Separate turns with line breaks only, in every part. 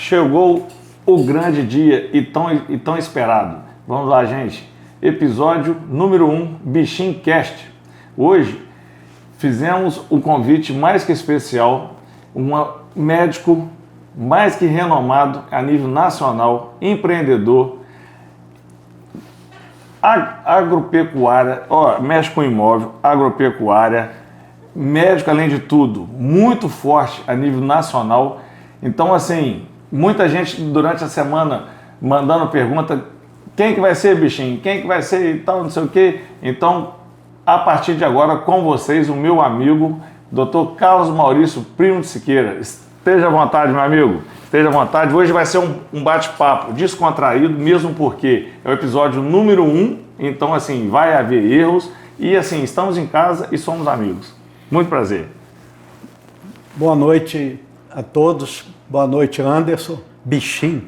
Chegou o grande dia e tão esperado. Vamos lá, gente. Episódio número 1, Bichinho Cast. Hoje fizemos um convite mais que especial, um médico mais que renomado a nível nacional, empreendedor, agropecuária, mexe com imóvel, agropecuária, médico além de tudo, muito forte a nível nacional. Então, assim, muita gente durante a semana mandando pergunta, quem que vai ser, bichinho? Quem que vai ser e tal, não sei o quê. Então, a partir de agora, com vocês, o meu amigo, Dr. Carlos Maurício Primo de Siqueira. Esteja à vontade, meu amigo. Esteja à vontade. Hoje vai ser um bate-papo descontraído, mesmo porque é o episódio número 1. Então, assim, vai haver erros. E, assim, estamos em casa e somos amigos. Muito prazer.
Boa noite a todos. Boa noite, Anderson. Bichinho,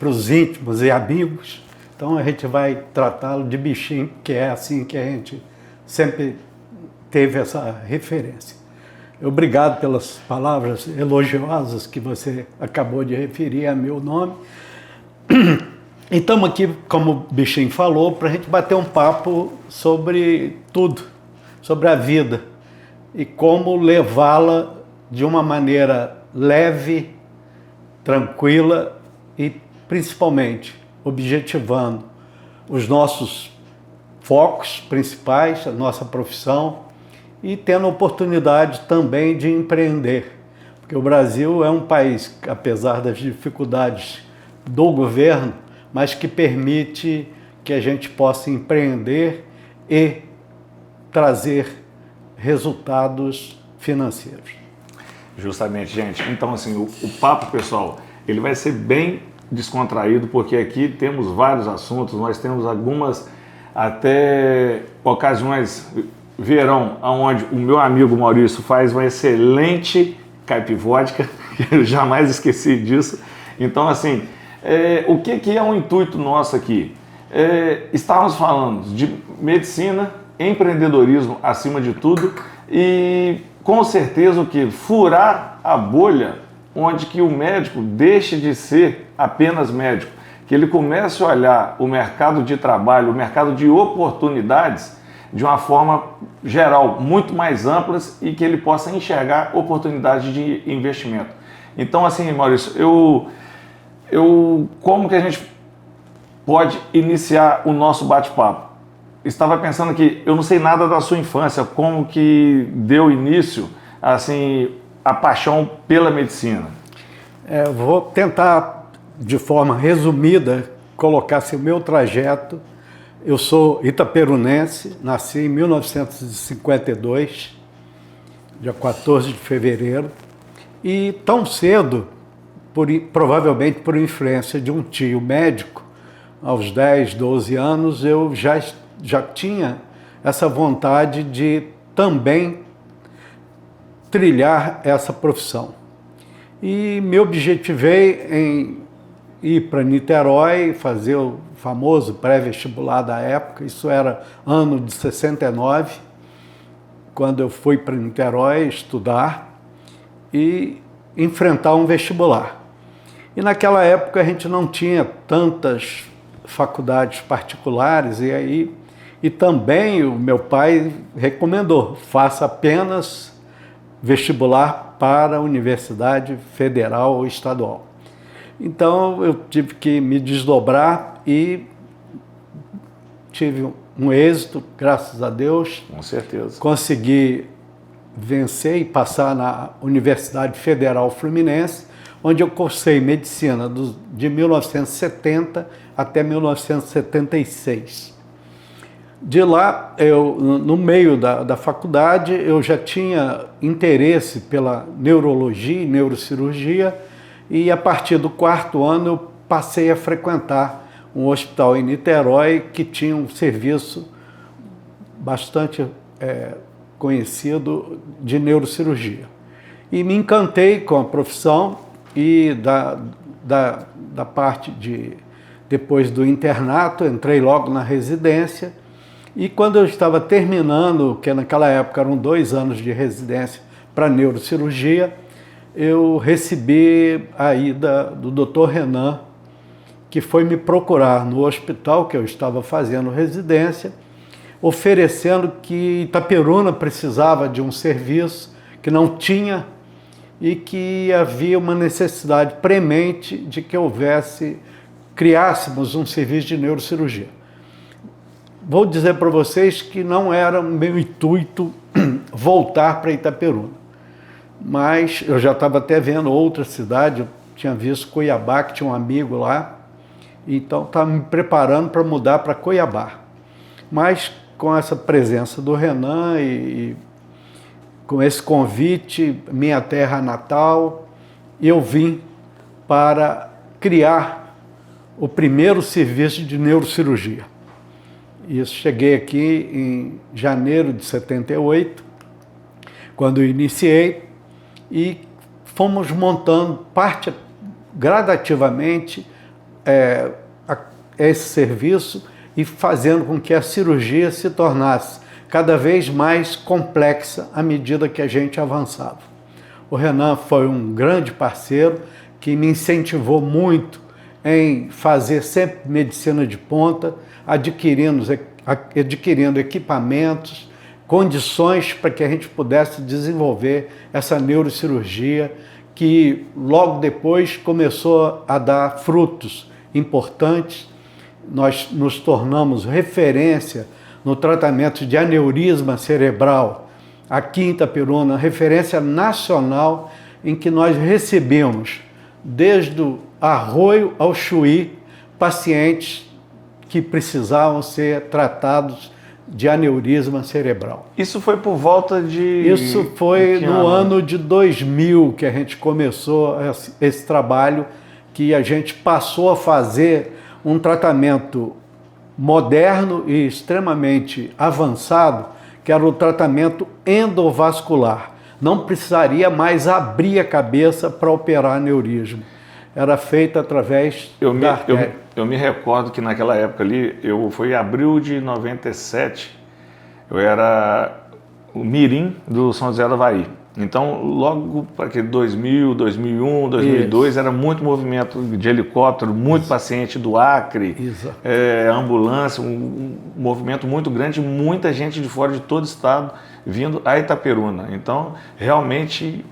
para os íntimos e amigos. Então, a gente vai tratá-lo de bichinho, que é assim que a gente sempre teve essa referência. Obrigado pelas palavras elogiosas que você acabou de referir a meu nome. E estamos aqui, como o bichinho falou, para a gente bater um papo sobre tudo, sobre a vida e como levá-la de uma maneira leve, tranquila e, principalmente, objetivando os nossos focos principais, a nossa profissão, e tendo a oportunidade também de empreender. Porque o Brasil é um país, apesar das dificuldades do governo, mas que permite que a gente possa empreender e trazer resultados financeiros.
Justamente, gente. Então, assim, o papo, pessoal, ele vai ser bem descontraído, porque aqui temos vários assuntos, nós temos algumas até ocasiões, verão, onde o meu amigo Maurício faz uma excelente caipivódica, eu jamais esqueci disso. Então, assim, o que é um intuito nosso aqui? Estamos falando de medicina, empreendedorismo acima de tudo e com certeza o que? Furar a bolha onde que o médico deixe de ser apenas médico, que ele comece a olhar o mercado de trabalho, o mercado de oportunidades de uma forma geral, muito mais amplas e que ele possa enxergar oportunidades de investimento. Então, assim, Maurício, como que a gente pode iniciar o nosso bate-papo? Estava pensando que eu não sei nada da sua infância, como que deu início, assim, a paixão pela medicina.
Vou tentar, de forma resumida, colocar o meu trajeto. Eu sou itaperunense, nasci em 1952, dia 14 de fevereiro, e tão cedo, provavelmente por influência de um tio médico, aos 10, 12 anos, eu já tinha essa vontade de também trilhar essa profissão. E me objetivei em ir para Niterói, fazer o famoso pré-vestibular da época, isso era ano de 69, quando eu fui para Niterói estudar e enfrentar um vestibular. E naquela época a gente não tinha tantas faculdades particulares e também o meu pai recomendou, faça apenas vestibular para a Universidade Federal ou Estadual. Então eu tive que me desdobrar e tive um êxito, graças a Deus.
Com certeza.
Consegui vencer e passar na Universidade Federal Fluminense, onde eu cursei medicina de 1970 até 1976. De lá, no meio da faculdade, eu já tinha interesse pela neurologia e neurocirurgia, e a partir do 4º ano eu passei a frequentar um hospital em Niterói que tinha um serviço bastante conhecido de neurocirurgia. E me encantei com a profissão e da parte depois do internato, entrei logo na residência. E quando eu estava terminando, que naquela época eram 2 anos de residência para neurocirurgia, eu recebi a ida do Dr. Renan, que foi me procurar no hospital que eu estava fazendo residência, oferecendo que Itaperuna precisava de um serviço que não tinha e que havia uma necessidade premente de que criássemos um serviço de neurocirurgia. Vou dizer para vocês que não era meu intuito voltar para Itaperuna, mas eu já estava até vendo outra cidade, eu tinha visto Cuiabá, que tinha um amigo lá, então estava me preparando para mudar para Cuiabá. Mas com essa presença do Renan e com esse convite, minha terra natal, eu vim para criar o primeiro serviço de neurocirurgia. Isso, cheguei aqui em janeiro de 78, quando eu iniciei, e fomos montando gradativamente esse serviço e fazendo com que a cirurgia se tornasse cada vez mais complexa à medida que a gente avançava. O Renan foi um grande parceiro que me incentivou muito em fazer sempre medicina de ponta, adquirindo equipamentos, condições para que a gente pudesse desenvolver essa neurocirurgia que logo depois começou a dar frutos importantes. Nós nos tornamos referência no tratamento de aneurisma cerebral aqui em Itaperuna, referência nacional em que nós recebemos, desde o Arroio ao Chuí, pacientes que precisavam ser tratados de aneurisma cerebral.
Isso foi por volta de...
Isso foi no ano de 2000 que a gente começou esse trabalho, que a gente passou a fazer um tratamento moderno e extremamente avançado, que era o tratamento endovascular. Não precisaria mais abrir a cabeça para operar aneurisma. Era feito através da artéria.
Eu me recordo que naquela época ali, foi em abril de 97, eu era o mirim do São José do Avaí. Então, logo para aquele 2000, 2001, 2002, isso, era muito movimento de helicóptero, muito isso, paciente do Acre, ambulância, um movimento muito grande, muita gente de fora de todo o estado vindo a Itaperuna. Então, realmente,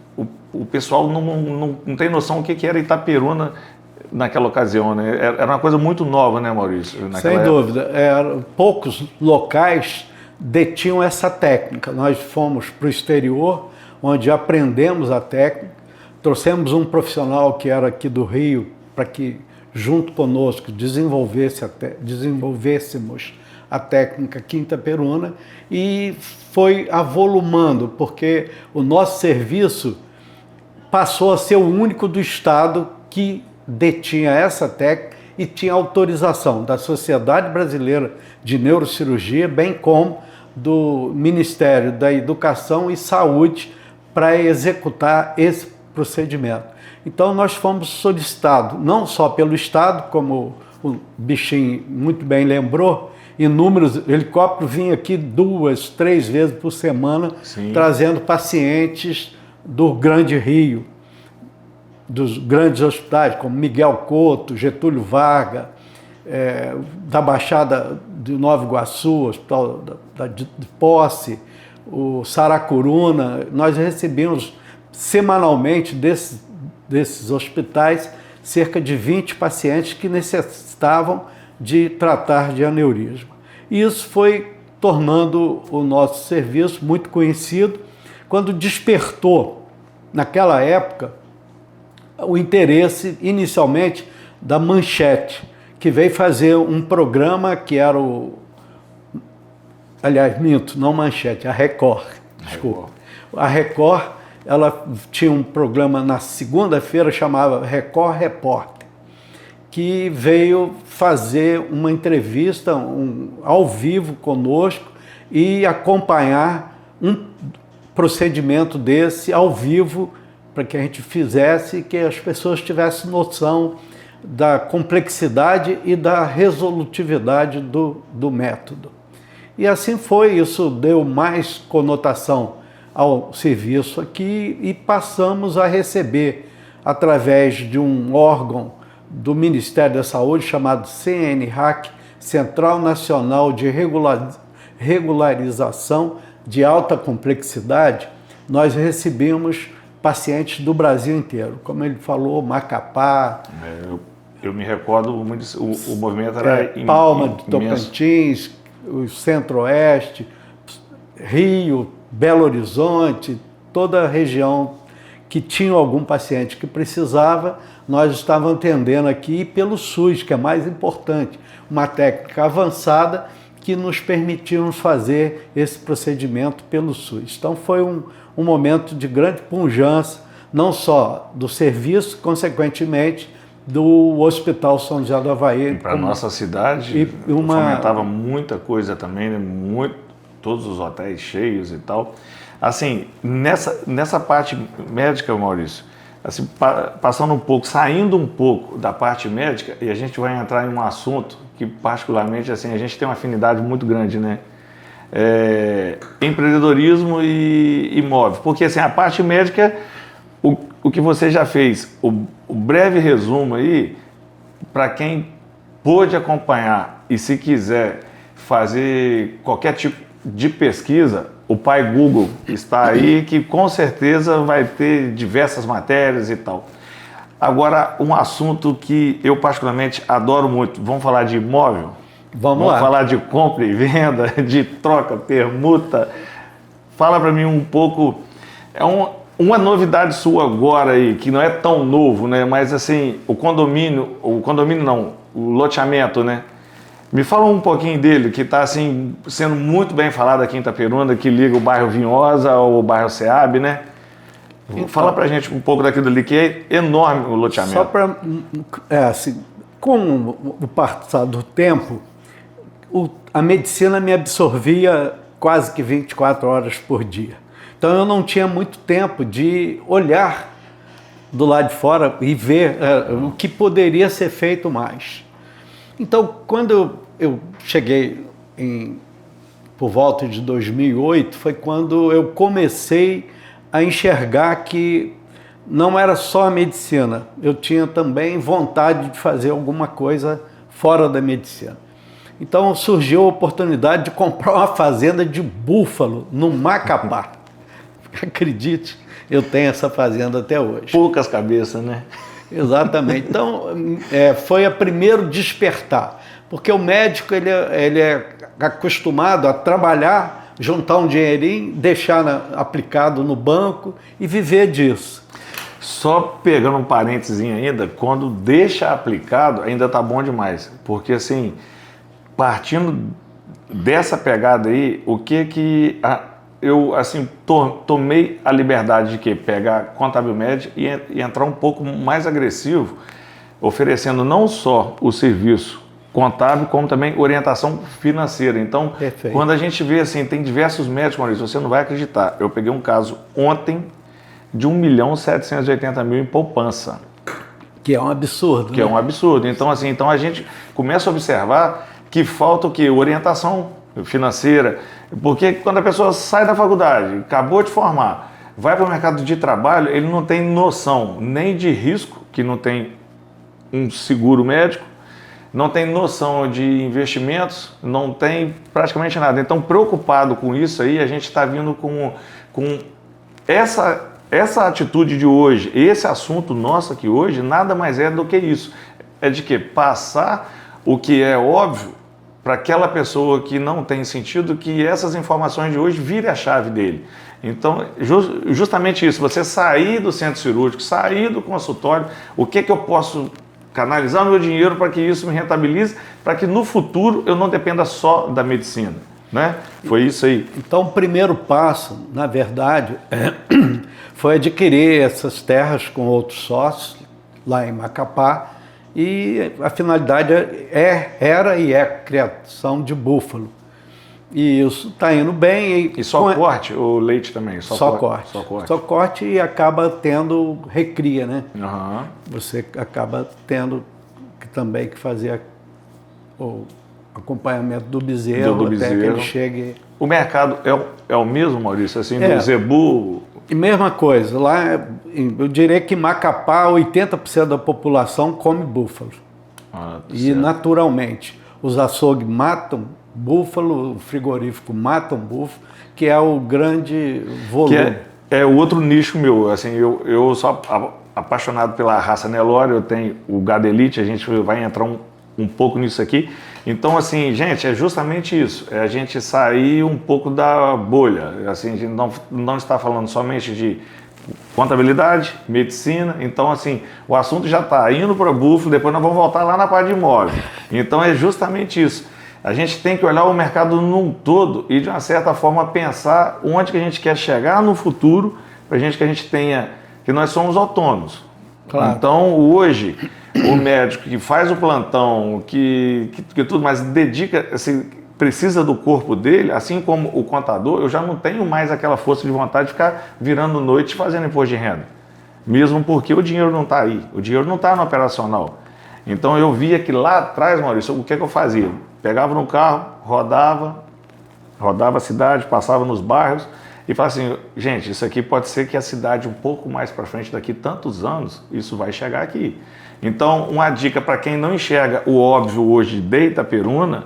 o pessoal não tem noção do que era Itaperuna naquela ocasião, né? Era uma coisa muito nova, né, Maurício?
Sem dúvida. Poucos locais detinham essa técnica. Nós fomos para o exterior, onde aprendemos a técnica, trouxemos um profissional que era aqui do Rio, para que, junto conosco, desenvolvêssemos a técnica aqui em Itaperuna, e foi avolumando, porque o nosso serviço passou a ser o único do estado que detinha essa técnica e tinha autorização da Sociedade Brasileira de Neurocirurgia, bem como do Ministério da Educação e Saúde, para executar esse procedimento. Então nós fomos solicitados, não só pelo Estado, como o Bichinho muito bem lembrou, inúmeros helicópteros vinham aqui 2, 3 vezes por semana, sim, trazendo pacientes do Grande Rio, dos grandes hospitais, como Miguel Couto, Getúlio Vargas, da Baixada de Nova Iguaçu, Hospital de Posse, o Saracuruna. Nós recebemos semanalmente desses hospitais cerca de 20 pacientes que necessitavam de tratar de aneurisma. E isso foi tornando o nosso serviço muito conhecido, quando despertou, naquela época, o interesse inicialmente da Manchete, que veio fazer um programa que era aliás, minto, não Manchete, a Record, desculpa. A Record, ela tinha um programa na segunda-feira, chamava Record Repórter, que veio fazer uma entrevista ao vivo conosco e acompanhar um procedimento desse ao vivo, para que a gente fizesse e que as pessoas tivessem noção da complexidade e da resolutividade do método. E assim foi, isso deu mais conotação ao serviço aqui e passamos a receber, através de um órgão do Ministério da Saúde chamado CNRAC, Central Nacional de Regularização de Alta Complexidade, nós recebemos pacientes do Brasil inteiro. Como ele falou, Macapá.
Eu me recordo, o movimento era
Palma de Tocantins, o Centro-Oeste, Rio, Belo Horizonte, toda a região que tinha algum paciente que precisava, nós estávamos atendendo aqui pelo SUS, que é mais importante, uma técnica avançada que nos permitiu fazer esse procedimento pelo SUS. Então foi um momento de grande pujança, não só do serviço, consequentemente, do Hospital São José do Havaí.
Para a nossa cidade, fomentava muita coisa também, né? Todos os hotéis cheios e tal. Assim, nessa parte médica, Maurício, assim, passando um pouco, saindo um pouco da parte médica, e a gente vai entrar em um assunto que particularmente assim, a gente tem uma afinidade muito grande, né? Empreendedorismo e imóvel. Porque assim, a parte médica, o que você já fez, o breve resumo aí, para quem pôde acompanhar e se quiser fazer qualquer tipo de pesquisa, o pai Google está aí, que com certeza vai ter diversas matérias e tal. Agora, um assunto que eu particularmente adoro muito, vamos falar de imóvel? Vamos lá. Falar de compra e venda, de troca, permuta. Fala para mim um pouco, uma novidade sua agora aí, que não é tão novo, né? Mas assim, o condomínio não, o loteamento, né? Me fala um pouquinho dele, que está assim, sendo muito bem falado aqui em Itaperuna, que liga o bairro Vinhosa ao bairro Seab, né? Então, fala pra gente um pouco daquilo ali, que é enorme o loteamento.
Só para, assim, com o passar do tempo, a medicina me absorvia quase que 24 horas por dia. Então eu não tinha muito tempo de olhar do lado de fora e ver o que poderia ser feito mais. Então, quando eu cheguei por volta de 2008, foi quando eu comecei a enxergar que não era só a medicina, eu tinha também vontade de fazer alguma coisa fora da medicina. Então surgiu a oportunidade de comprar uma fazenda de búfalo no Macapá. Acredite, eu tenho essa fazenda até hoje.
Poucas cabeças, né?
Exatamente. Então, foi o primeiro despertar, porque o médico ele é acostumado a trabalhar, juntar um dinheirinho, deixar aplicado no banco e viver disso.
Só pegando um parênteses ainda, quando deixa aplicado, ainda tá bom demais, porque assim, partindo dessa pegada aí, o que eu assim tomei a liberdade de que pegar Contabilmed e entrar um pouco mais agressivo, oferecendo não só o serviço contábil, como também orientação financeira. Então, perfeito. Quando a gente vê assim, tem diversos médicos, Maurício, você não vai acreditar. Eu peguei um caso ontem de 1.780.000 em poupança.
Que é um absurdo.
Que é um absurdo. Então, assim, então a gente começa a observar que falta o quê? Orientação financeira. Porque quando a pessoa sai da faculdade, acabou de formar, vai para o mercado de trabalho, ele não tem noção nem de risco, que não tem um seguro médico, não tem noção de investimentos, não tem praticamente nada. Então, preocupado com isso aí, a gente está vindo com essa atitude de hoje, esse assunto nosso aqui hoje, nada mais é do que isso. É de que passar o que é óbvio para aquela pessoa que não tem sentido, que essas informações de hoje virem a chave dele. Então, justamente isso, você sair do centro cirúrgico, sair do consultório, o que eu posso canalizar o meu dinheiro para que isso me rentabilize, para que no futuro eu não dependa só da medicina, né? Foi isso aí.
Então, o primeiro passo, na verdade, foi adquirir essas terras com outros sócios, lá em Macapá, e a finalidade era e é a criação de búfalo. E isso está indo bem.
E só corte ou leite também?
Só corte. Só corte e acaba tendo recria, né?
Uhum.
Você acaba tendo também que fazer acompanhamento do bezerro, até que ele chegue...
O mercado é o mesmo, Maurício? Assim, do zebu...
E mesma coisa, lá eu diria que em Macapá 80% da população come búfalo. E naturalmente, os açougues matam búfalo, o frigorífico matam búfalo, que é o grande volume.
Que é outro nicho meu, assim, eu sou apaixonado pela raça Nelore, eu tenho o gado elite, a gente vai entrar um pouco nisso aqui. Então, assim, gente, é justamente isso, é a gente sair um pouco da bolha, assim, a gente não está falando somente de contabilidade, medicina, então, assim, o assunto já está indo para búfalo, depois nós vamos voltar lá na parte de imóvel. Então, é justamente isso. A gente tem que olhar o mercado num todo e, de uma certa forma, pensar onde que a gente quer chegar no futuro, para que a gente tenha, que nós somos autônomos. Claro. Então, hoje, o médico que faz o plantão, que tudo mais, dedica, assim, precisa do corpo dele, assim como o contador, eu já não tenho mais aquela força de vontade de ficar virando noite fazendo imposto de renda. Mesmo porque o dinheiro não está aí, o dinheiro não está no operacional. Então, eu via que lá atrás, Maurício, o que eu fazia? Pegava no carro, rodava a cidade, passava nos bairros e falava assim, gente, isso aqui pode ser que a cidade um pouco mais para frente, daqui tantos anos, isso vai chegar aqui. Então, uma dica para quem não enxerga o óbvio hoje de Itaperuna,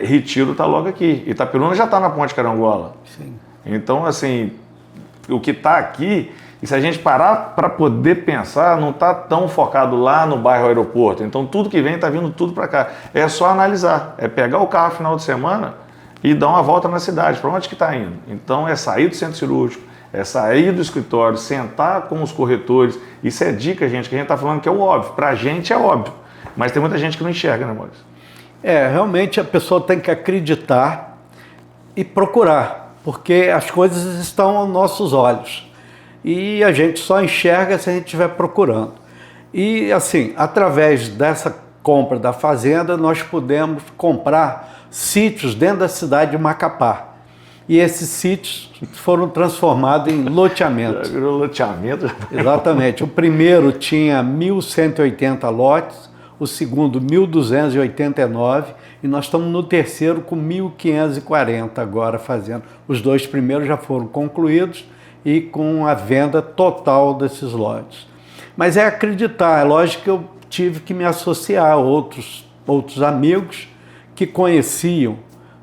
Retiro está logo aqui. Itaperuna já está na Ponte Carangola.
Sim.
Então, assim, o que está aqui, e se a gente parar para poder pensar, não está tão focado lá no bairro aeroporto. Então, tudo que vem está vindo tudo para cá. É só analisar, é pegar o carro no final de semana e dar uma volta na cidade. Para onde que está indo? Então, é sair do centro cirúrgico, é sair do escritório, sentar com os corretores. Isso é dica, gente, que a gente está falando que é o óbvio. Para a gente é óbvio, mas tem muita gente que não enxerga, né, Maurício?
Realmente a pessoa tem que acreditar e procurar, porque as coisas estão aos nossos olhos. E a gente só enxerga se a gente estiver procurando. E assim, através dessa compra da fazenda, nós podemos comprar sítios dentro da cidade de Macapá. E esses sítios foram transformados em loteamento.
Já virou loteamento?
Exatamente. O primeiro tinha 1.180 lotes, o segundo 1.289 e nós estamos no terceiro com 1.540 agora fazendo. Os dois primeiros já foram concluídos e com a venda total desses lotes. Mas é acreditar, é lógico que eu tive que me associar a outros amigos que conheciam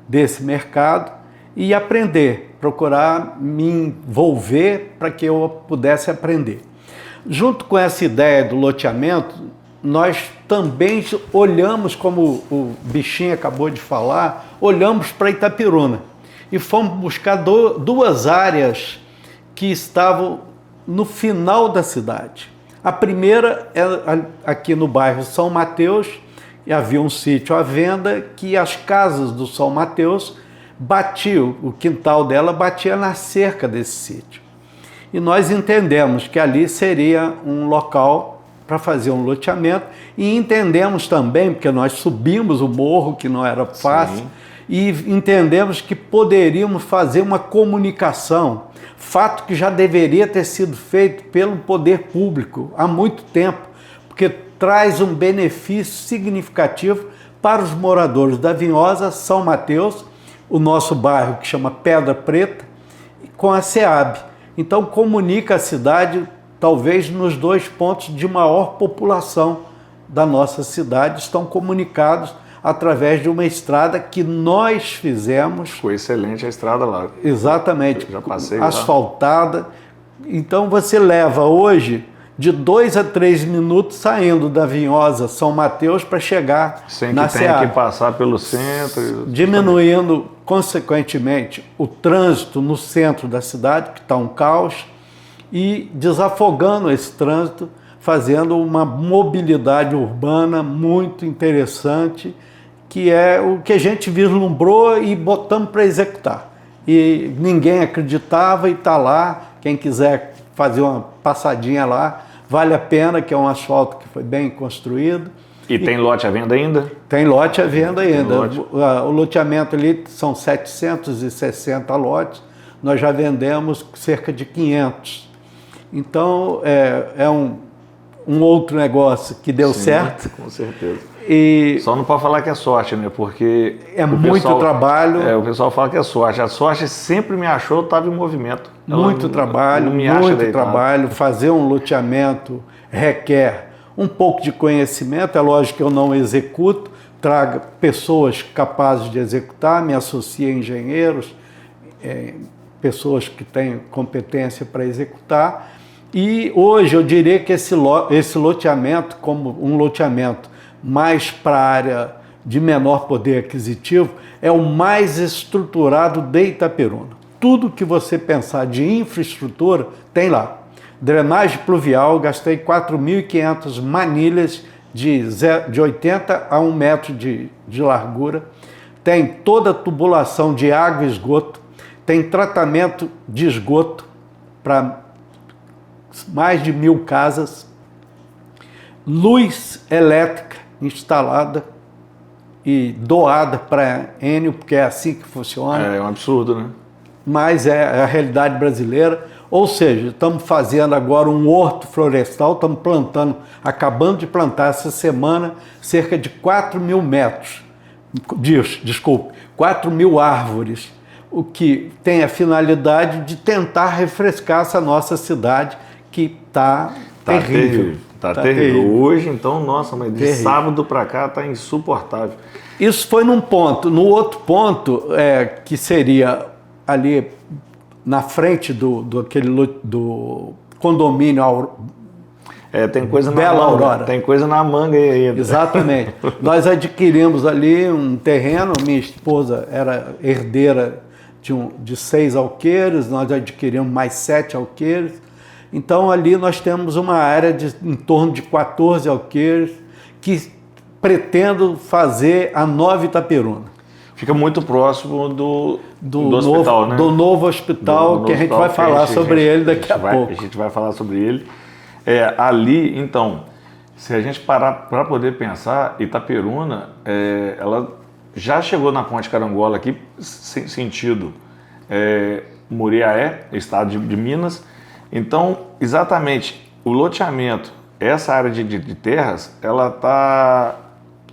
desse mercado e aprender, procurar me envolver para que eu pudesse aprender. Junto com essa ideia do loteamento, nós também olhamos, como o Bichinho acabou de falar, olhamos para Itaperuna e fomos buscar duas áreas que estavam no final da cidade. A primeira é aqui no bairro São Mateus, e havia um sítio à venda que as casas do São Mateus batiam, o quintal dela batia na cerca desse sítio. E nós entendemos que ali seria um local para fazer um loteamento e entendemos também, porque nós subimos o morro, que não era fácil, sim, e entendemos que poderíamos fazer uma comunicação, fato que já deveria ter sido feito pelo poder público há muito tempo, porque traz um benefício significativo para os moradores da Vinhosa, São Mateus, o nosso bairro que chama Pedra Preta, com a SEAB. Então comunica a cidade, talvez nos dois pontos de maior população da nossa cidade, estão comunicados através de uma estrada que nós fizemos.
Foi excelente a estrada lá.
Exatamente.
Eu já passei
asfaltada. Lá. Então você leva hoje de 2 a 3 minutos saindo da Vinhosa São Mateus para chegar
sem
na
que tenha que passar pelo centro.
Diminuindo, consequentemente, o trânsito no centro da cidade, que está um caos, e desafogando esse trânsito, fazendo uma mobilidade urbana muito interessante, que é o que a gente vislumbrou e botamos para executar. E ninguém acreditava e está lá. Quem quiser fazer uma passadinha lá, vale a pena, que é um asfalto que foi bem construído.
E tem lote à venda ainda?
Tem lote à venda ainda. O loteamento ali são 760 lotes, nós já vendemos cerca de 500. Então, é um outro negócio que deu certo.
Com certeza. Só não pode falar que é sorte, né? Porque
é muito trabalho.
O pessoal fala que é sorte. A sorte sempre me achou, estava em movimento.
Muito trabalho, muito trabalho. Fazer um loteamento requer um pouco de conhecimento. É lógico que eu não executo, trago pessoas capazes de executar, me associo a engenheiros, pessoas que têm competência para executar. E hoje eu diria que esse loteamento, como um loteamento mais para a área de menor poder aquisitivo, é o mais estruturado de Itaperuna. Tudo que você pensar de infraestrutura tem lá. Drenagem pluvial, gastei 4.500 manilhas de 80 a 1 metro de largura. Tem toda a tubulação de água e esgoto. Tem tratamento de esgoto para mais de 1.000 casas. Luz elétrica instalada e doada para Enel, porque é assim que funciona.
É um absurdo, né?
Mas é a realidade brasileira. Ou seja, estamos fazendo agora um horto florestal, estamos plantando, acabando de plantar essa semana, cerca de 4.000 metros, 4.000 árvores, o que tem a finalidade de tentar refrescar essa nossa cidade que está terrível.
Tá terrível. Hoje, então, nossa, mas de sábado para cá está insuportável.
Isso foi num ponto. No outro ponto, que seria ali na frente do condomínio
tem coisa
Bela
na manga,
Aurora.
Tem coisa na manga aí ainda.
Exatamente. Nós adquirimos ali um terreno, minha esposa era herdeira de 6 alqueires, nós adquirimos mais 7 alqueires. Então ali nós temos uma área de em torno de 14 alqueires que pretendo fazer a nova Itaperuna.
Fica muito próximo do hospital, né?
Do novo hospital, que a gente vai falar sobre ele daqui a pouco.
A gente vai falar sobre ele. Ali, então, se a gente parar para poder pensar, Itaperuna, ela já chegou na Ponte Carangola aqui, sentido Muriaé, estado de Minas. Então, exatamente, o loteamento, essa área de terras, ela está...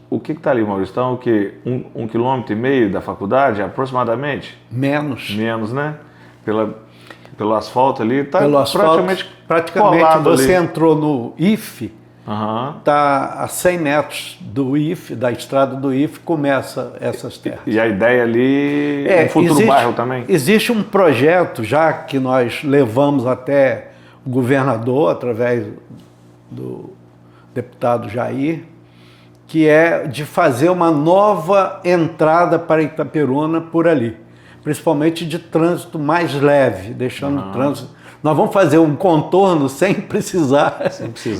O que está ali, Maurício? Está o quê? 1,5 km da faculdade, aproximadamente?
Menos,
né? Pelo asfalto ali, está
praticamente você
ali.
Entrou no IFE, está a 100 metros do IFE, da estrada do IFE, começa essas terras.
E a ideia ali é um futuro bairro também?
Existe um projeto já que nós levamos até o governador, através do deputado Jair, que é de fazer uma nova entrada para Itaperuna por ali, principalmente de trânsito mais leve, deixando o trânsito... Nós vamos fazer um contorno sem precisar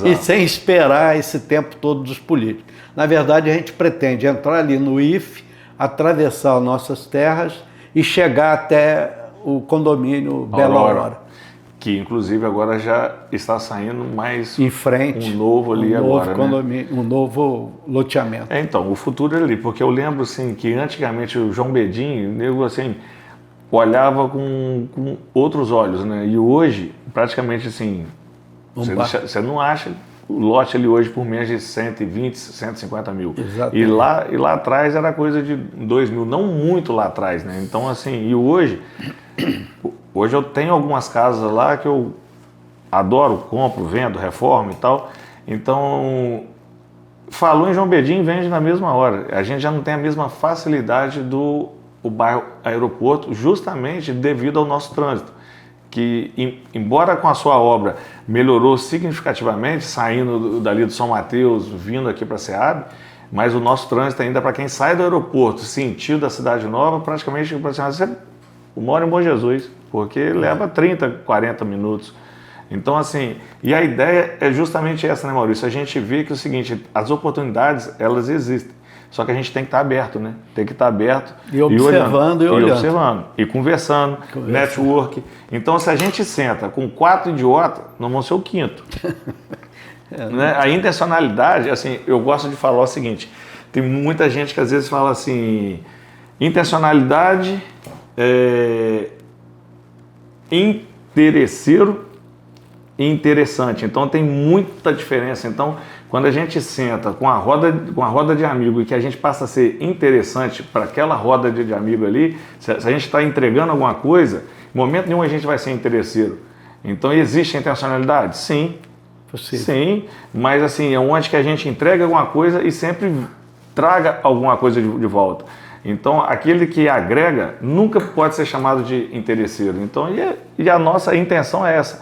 e sem esperar esse tempo todo dos políticos. Na verdade, a gente pretende entrar ali no IFE, atravessar nossas terras e chegar até o condomínio Bela Aurora.
Que inclusive agora já está saindo mais
em frente,
um novo ali agora,
condomínio,
né?
Um novo loteamento.
Então, o futuro é ali, porque eu lembro assim que antigamente o João Bedin, eu assim, olhava com outros olhos, né? E hoje, praticamente assim, você não acha o lote ali hoje por menos de 120, 150 mil.
Exatamente.
E lá atrás era coisa de 2 mil, não muito lá atrás, né? Então assim, e hoje eu tenho algumas casas lá que eu adoro, compro, vendo, reformo e tal. Então, falou em João Bedin, vende na mesma hora. A gente já não tem a mesma facilidade do bairro Aeroporto, justamente devido ao nosso trânsito. Que, embora com a sua obra melhorou significativamente, saindo dali do São Mateus, vindo aqui para a SEAB, mas o nosso trânsito ainda, para quem sai do aeroporto, sentido da Cidade Nova, praticamente, você mora em Bom Jesus, porque leva 30, 40 minutos. Então, assim, e a ideia é justamente essa, né, Maurício? A gente vê que é o seguinte, as oportunidades, elas existem. Só que a gente tem que estar aberto, né? Tem que estar aberto
e observando e olhando.
E conversando, network. Então, se a gente senta com 4 idiotas, nós vamos ser o 5º. Né? A intencionalidade, assim, eu gosto de falar o seguinte, tem muita gente que às vezes fala assim, intencionalidade, interesseiro e interessante. Então, tem muita diferença. Então, Quando a gente senta com a roda de amigo e que a gente passa a ser interessante para aquela roda de amigo ali, se a gente está entregando alguma coisa, em momento nenhum a gente vai ser interesseiro. Então existe a intencionalidade? Sim.
Possível.
Sim, mas assim, é onde que a gente entrega alguma coisa e sempre traga alguma coisa de volta. Então, aquele que agrega nunca pode ser chamado de interesseiro. Então, e a nossa intenção é essa.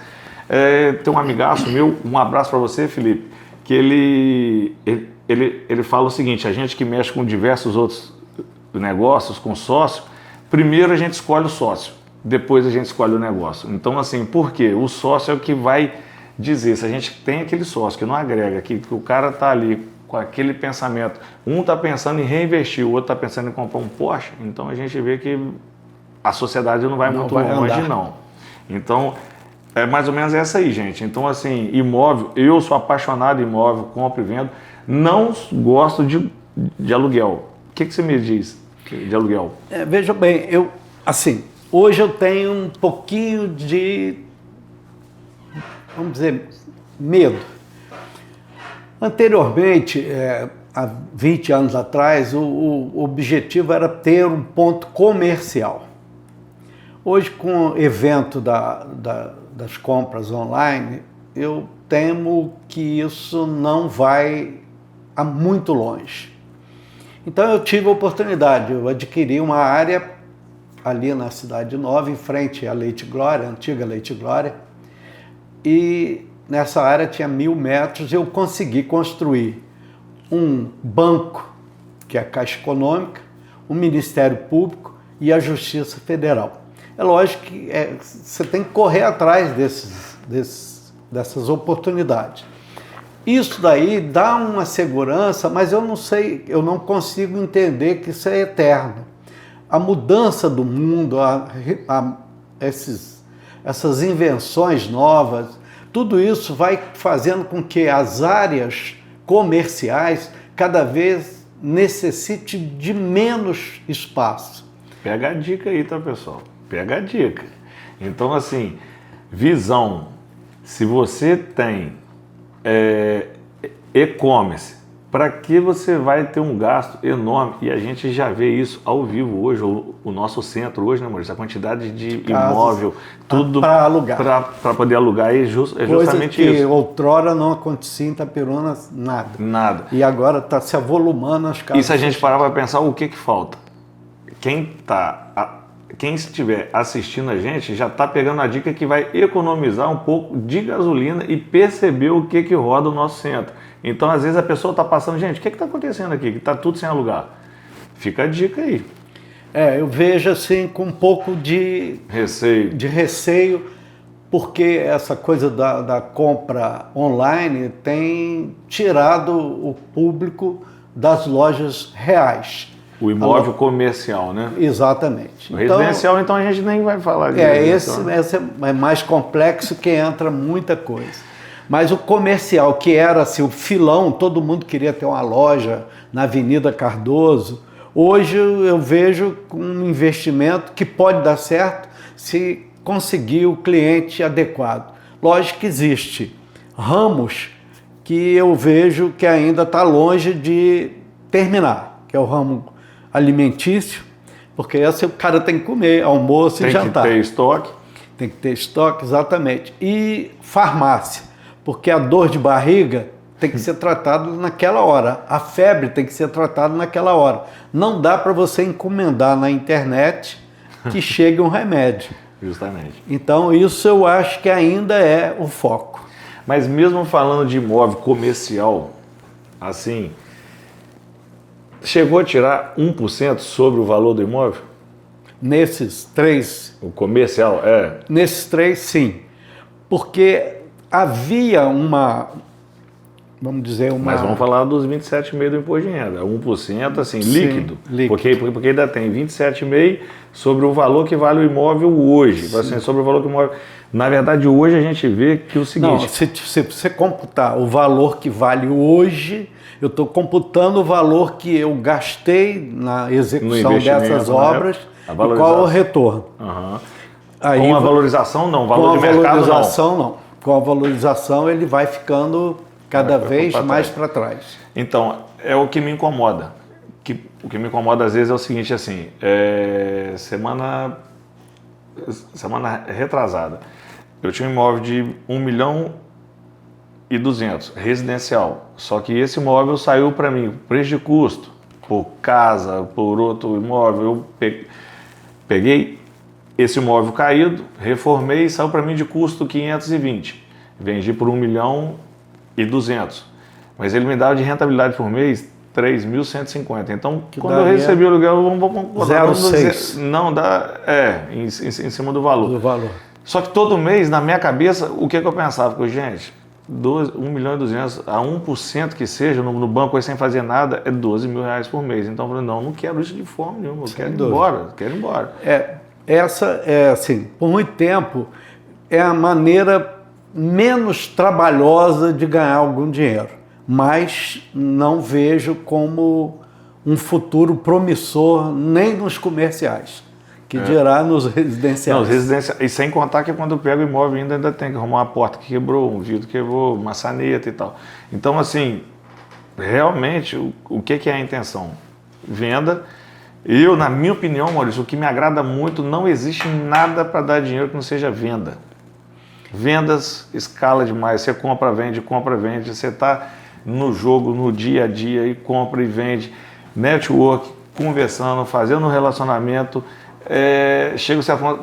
Tem um amigaço meu, um abraço para você, Felipe, que ele fala o seguinte: a gente que mexe com diversos outros negócios, com sócio, primeiro a gente escolhe o sócio, depois a gente escolhe o negócio. Então, assim, por quê? O sócio é o que vai dizer, se a gente tem aquele sócio que não agrega, que o cara está ali com aquele pensamento, um está pensando em reinvestir, o outro está pensando em comprar um Porsche, então a gente vê que a sociedade não vai muito longe, não. Então, é mais ou menos essa aí, gente. Então, assim, imóvel, eu sou apaixonado em imóvel, compro e vendo, não gosto de aluguel. O que você me diz de aluguel?
Veja bem, hoje eu tenho um pouquinho de, vamos dizer, medo. Anteriormente, há 20 anos atrás, o objetivo era ter um ponto comercial. Hoje, com o evento das compras online, eu temo que isso não vai muito longe. Então eu tive a oportunidade, eu adquiri uma área ali na Cidade Nova, em frente à Leite Glória, a antiga Leite Glória, e nessa área tinha 1.000 metros, eu consegui construir um banco, que é a Caixa Econômica, o Ministério Público e a Justiça Federal. É lógico que você tem que correr atrás dessas oportunidades. Isso daí dá uma segurança, mas eu não sei, eu não consigo entender que isso é eterno. A mudança do mundo, essas invenções novas, tudo isso vai fazendo com que as áreas comerciais cada vez necessite de menos espaço.
Pega a dica aí, tá, pessoal? Pega a dica. Então, assim, visão. Se você tem e-commerce, para que você vai ter um gasto enorme? E a gente já vê isso ao vivo hoje, o nosso centro hoje, né, Maurício? A quantidade de imóvel, tudo
para alugar.
Para poder alugar, é justamente
que
isso.
Outrora não acontecia em Itaperuna nada.
Nada.
E agora está se avolumando as casas.
E se a gente parar para pensar, o que falta? Quem estiver assistindo a gente já está pegando a dica que vai economizar um pouco de gasolina e perceber o que roda o nosso centro. Então, às vezes, a pessoa está passando, gente, o que está acontecendo aqui? Que está tudo sem alugar. Fica a dica aí.
Eu vejo assim com um pouco de receio, porque essa coisa da compra online tem tirado o público das lojas reais.
O imóvel comercial, né?
Exatamente.
O residencial, então, a gente nem vai falar disso.
Esse é mais complexo, que entra muita coisa. Mas o comercial, que era assim, o filão, todo mundo queria ter uma loja na Avenida Cardoso, hoje eu vejo um investimento que pode dar certo se conseguir o cliente adequado. Lógico que existe ramos que eu vejo que ainda está longe de terminar, que é o ramo alimentício, porque esse o cara tem que comer, almoço e jantar.
Tem que ter estoque.
Tem que ter estoque, exatamente. E farmácia, porque a dor de barriga tem que ser tratada naquela hora, a febre tem que ser tratada naquela hora. Não dá para você encomendar na internet que chegue um remédio.
Justamente.
Então isso eu acho que ainda é o foco.
Mas mesmo falando de imóvel comercial, assim, chegou a tirar 1% sobre o valor do imóvel?
Nesses três?
O comercial,
Nesses três, sim. Porque havia vamos dizer,
Mas vamos falar dos 27,5% do imposto de renda. 1%, assim, líquido. Porque ainda tem 27,5% sobre o valor que vale o imóvel hoje. Assim, sobre o valor que o imóvel... Na verdade, hoje a gente vê que o seguinte...
Não, se você computar o valor que vale hoje, eu estou computando o valor que eu gastei na execução dessas obras e qual é o retorno.
Uhum. Aí, com a valorização, não. Valor de mercado,
não. Com a valorização, ele vai ficando cada vez mais para trás.
Então, é o que me incomoda. O que me incomoda às vezes é o seguinte, assim, semana retrasada, eu tinha um imóvel de 1.200.000, residencial. Só que esse imóvel saiu para mim, preço de custo, por casa, por outro imóvel. Eu peguei esse imóvel caído, reformei e saiu para mim de custo 520. Vendi por 1.200.000. Mas ele me dava de rentabilidade por mês 3.150. Então, quando eu recebi o aluguel, vamos
0,6.
Não dá, em cima do valor.
Do valor.
Só que todo mês, na minha cabeça, o que eu pensava? Porque, gente, 1.200.000 a 1% que seja, no banco sem fazer nada, é R$12.000 por mês. Então, eu falei, não quero isso de forma nenhuma, eu quero ir embora.
Essa é, assim, por muito tempo, é a maneira menos trabalhosa de ganhar algum dinheiro, mas não vejo como um futuro promissor nem nos comerciais, que dirá nos residenciais.
Não, os residenciais, e sem contar que quando eu pego o imóvel ainda tem que arrumar uma porta que quebrou, um vidro que quebrou, maçaneta e tal. Então, assim, realmente, o que é a intenção? Venda. Eu, na minha opinião, Maurício, o que me agrada muito, não existe nada para dar dinheiro que não seja venda. Vendas escala demais, você compra, vende, você está no jogo, no dia a dia, e compra e vende, network, conversando, fazendo um relacionamento,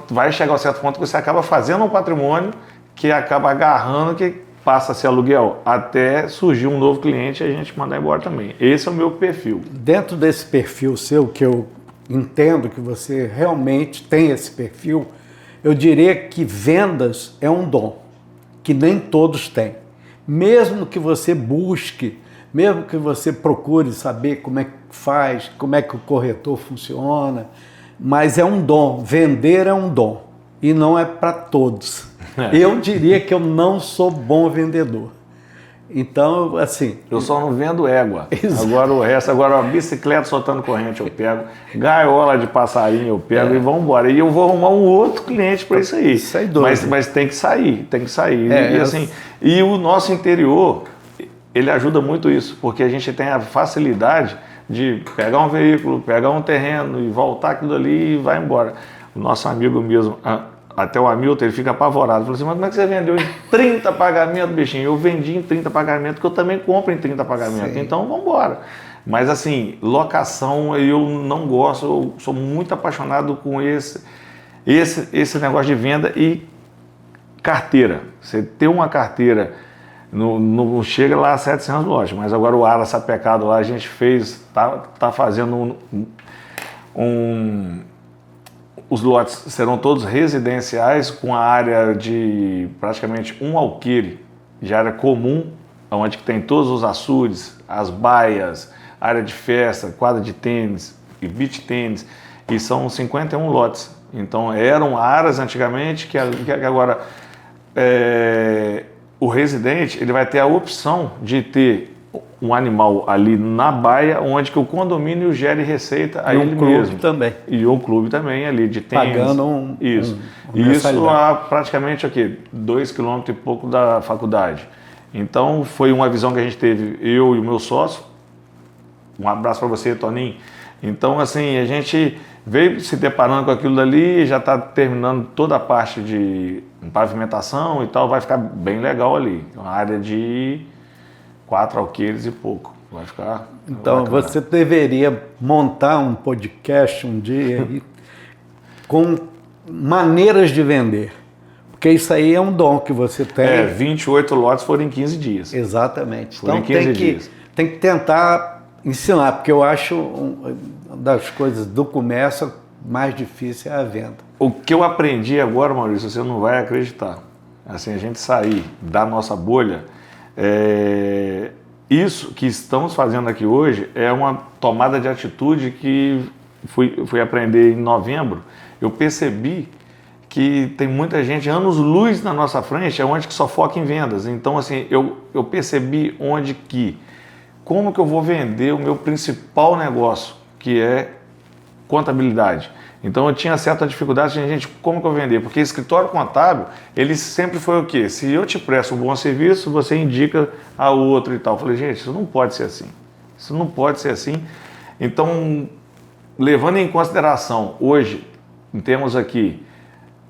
vai chegar a um certo ponto que você acaba fazendo um patrimônio que acaba agarrando, que passa a ser aluguel, até surgir um novo cliente e a gente mandar embora também. Esse é o meu perfil.
Dentro desse perfil seu, que eu entendo que você realmente tem esse perfil, eu diria que vendas é um dom, que nem todos têm. Mesmo que você busque, mesmo que você procure saber como é que faz, como é que o corretor funciona, mas é um dom, vender é um dom e não é para todos. Eu diria que eu não sou bom vendedor. Então, assim...
Eu só não vendo égua.
Exato.
Agora o resto, a bicicleta soltando corrente eu pego, gaiola de passarinho eu pego e vamos embora. E eu vou arrumar um outro cliente para isso aí.
Isso é doido.
Mas tem que sair. E o nosso interior, ele ajuda muito isso, porque a gente tem a facilidade de pegar um veículo, pegar um terreno e voltar aquilo ali e vai embora. O nosso amigo mesmo... Até o Hamilton, ele fica apavorado. Falou assim, mas como é que você vendeu em 30 pagamentos, bichinho? Eu vendi em 30 pagamentos, porque eu também compro em 30 pagamentos. Sim. Então, vamos embora. Mas, assim, locação eu não gosto. Eu sou muito apaixonado com esse negócio de venda e carteira. Você ter uma carteira, não chega lá a 700 lojas, mas agora o Ara Sapecado lá, a gente fez, tá fazendo os lotes serão todos residenciais com a área de praticamente um alqueire de área comum, onde tem todos os açudes, as baias, área de festa, quadra de tênis e beach tênis, e são 51 lotes. Então eram áreas antigamente que agora o residente ele vai ter a opção de ter um animal ali na baia, onde que o condomínio gere receita a ele mesmo.
Também.
E o clube também ali, de tênis.
Pagando
Isso. Isso há praticamente 2 km e pouco da faculdade. Então, foi uma visão que a gente teve, eu e o meu sócio. Um abraço para você, Toninho. Então, assim, a gente veio se deparando com aquilo dali, já está terminando toda a parte de pavimentação e tal, vai ficar bem legal ali. Uma área de 4 alqueires e pouco. Vai ficar...
Então, você deveria montar um podcast um dia aí, com maneiras de vender. Porque isso aí é um dom que você tem.
28 lotes foram em 15 dias.
Exatamente.
Foram
então,
em 15 dias.
Tem que tentar ensinar, porque eu acho uma das coisas do comércio mais difícil é a venda.
O que eu aprendi agora, Maurício, você não vai acreditar. Assim, a gente sair da nossa bolha... Isso que estamos fazendo aqui hoje é uma tomada de atitude que fui aprender em novembro. Eu percebi que tem muita gente, anos-luz na nossa frente, onde que só foca em vendas. Então, assim, eu percebi como que eu vou vender o meu principal negócio, que é contabilidade. Então eu tinha certa dificuldade, gente, como que eu vender? Porque escritório contábil, ele sempre foi o quê? Se eu te presto um bom serviço, você indica a outro e tal. Eu falei, gente, isso não pode ser assim. Isso não pode ser assim. Então, levando em consideração, hoje, temos aqui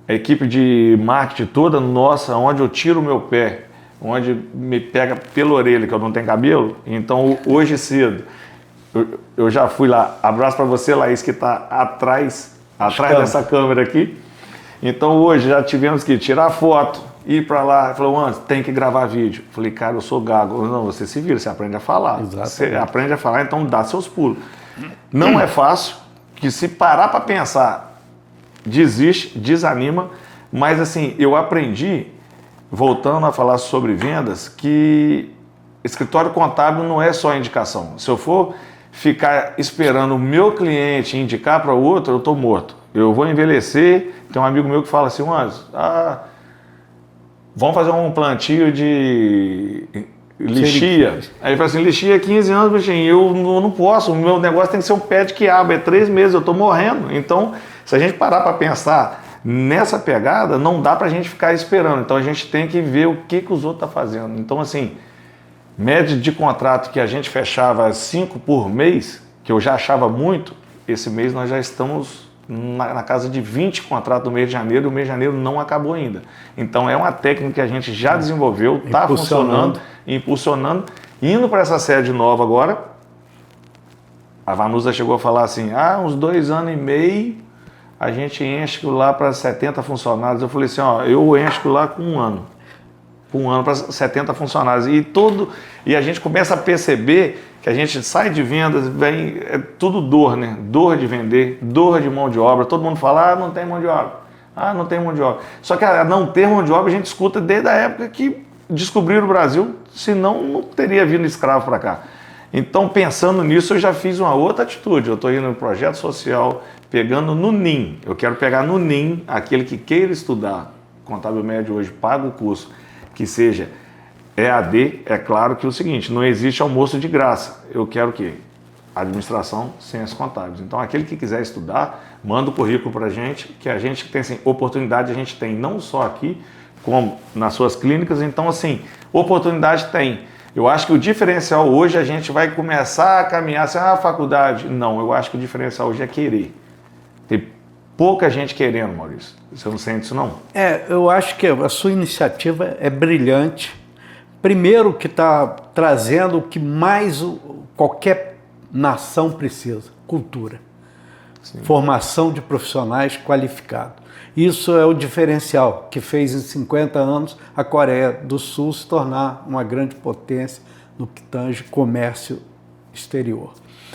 a equipe de marketing toda nossa, onde eu tiro o meu pé, onde me pega pela orelha, que eu não tenho cabelo. Então, hoje cedo, eu já fui lá. Abraço para você, Laís, que está atrás dessa câmera aqui. Então, hoje já tivemos que tirar foto, ir para lá. Falou, Anderson, tem que gravar vídeo. Falei, cara, eu sou gago. Não, você se vira, você aprende a falar.
Exatamente.
Você aprende a falar, então dá seus pulos. Não é fácil, que se parar para pensar, desiste, desanima, mas assim, eu aprendi, voltando a falar sobre vendas, que escritório contábil não é só indicação. Se eu for ficar esperando o meu cliente indicar para o outro, eu estou morto. Eu vou envelhecer. Tem um amigo meu que fala assim, vamos fazer um plantio de lixia. Aí ele fala assim, lixia 15 anos, bichinho, eu não posso, o meu negócio tem que ser um pé de quiabo, é 3 meses, eu estou morrendo. Então, se a gente parar para pensar nessa pegada, não dá para a gente ficar esperando. Então, a gente tem que ver o que os outros estão fazendo. Então, assim, média de contrato que a gente fechava 5 por mês, que eu já achava muito, esse mês nós já estamos na casa de 20 contratos no mês de janeiro, e o mês de janeiro não acabou ainda. Então é uma técnica que a gente já desenvolveu, está funcionando, impulsionando, indo para essa sede nova agora. A Vanusa chegou a falar assim, uns 2 anos e meio, a gente enche lá para 70 funcionários. Eu falei assim, eu encho lá com 1 ano. Com 1 ano para 70 funcionários. E a gente começa a perceber que a gente sai de vendas, vem, é tudo dor, né? Dor de vender, dor de mão de obra. Todo mundo fala, não tem mão de obra. Não tem mão de obra. Só que a não ter mão de obra a gente escuta desde a época que descobriram o Brasil, senão não teria vindo escravo para cá. Então, pensando nisso, eu já fiz uma outra atitude. Eu estou indo no projeto social, pegando no NIM. Eu quero pegar no NIM, aquele que queira estudar, contábil médio hoje, paga o curso, que seja EAD, é claro que é o seguinte, não existe almoço de graça. Eu quero o quê? Administração, ciências contábeis. Então, aquele que quiser estudar, manda o currículo para a gente, que a gente tem, assim, oportunidade a gente tem, não só aqui, como nas suas clínicas. Então, assim, oportunidade tem. Eu acho que o diferencial hoje, a gente vai começar a caminhar assim, faculdade. Não, eu acho que o diferencial hoje é querer. Tem pouca gente querendo, Maurício. Você não sente isso, não?
Eu acho que a sua iniciativa é brilhante. Primeiro que está trazendo o que mais qualquer nação precisa, cultura. Sim. Formação de profissionais qualificados. Isso é o diferencial que fez em 50 anos a Coreia do Sul se tornar uma grande potência no que tange comércio exterior.